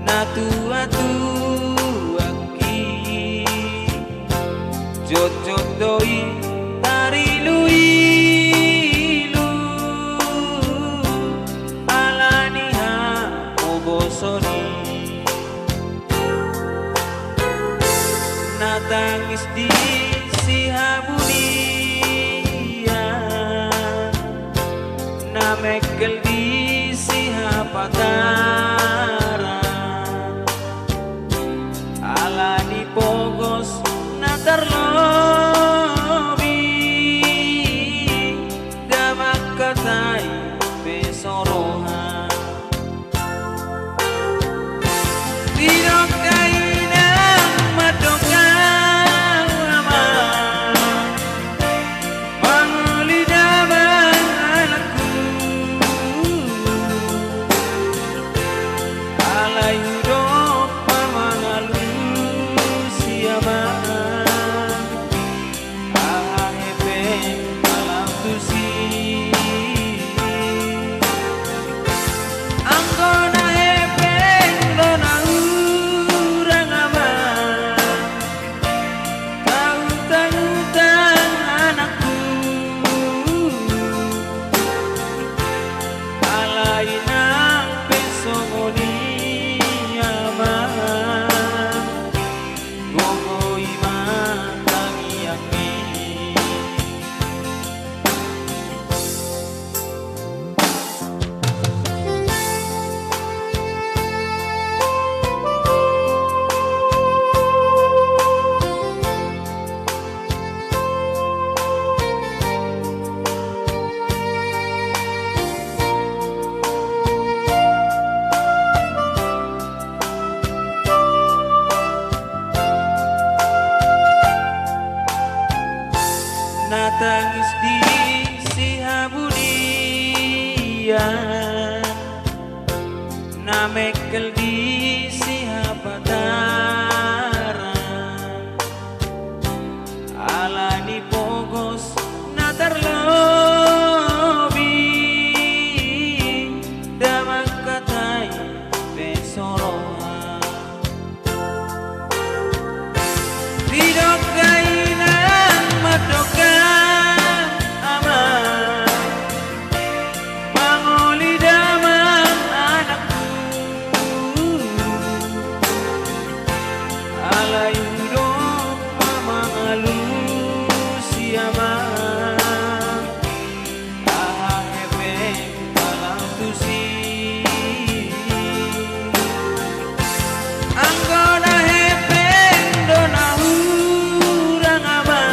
natu-atu aki jot-jotoi tari luilu alaniha obosoni natangis di sihabunia namekel di sihapatara alani pogos natarlobi damak katai pesoroha Tidok kainang madokang ama Manguli damang anakku Alay hudok pamangalu siapa Ahepeng malam tusi Anggona hepeng dona urang ama Tautang-utang anakku Alay nang pesongoni ama Gogo iman tangiangi Natangis di sihabudia namekel di sihapatara alani pogos natarlobi damak katai pesoroha Tidok kainang madokang ama Mangoli damang anakku Alay hudok pamangalu siapa Ahepeng malam tusi Anggona hepeng dona urang ama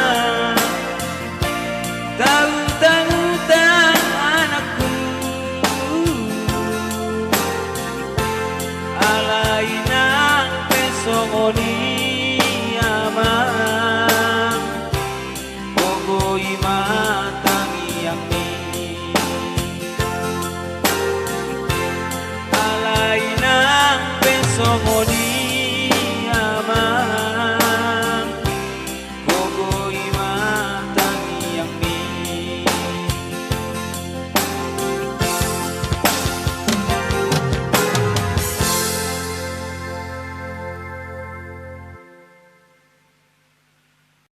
Tautang-utang anakku Alay nang pesongoni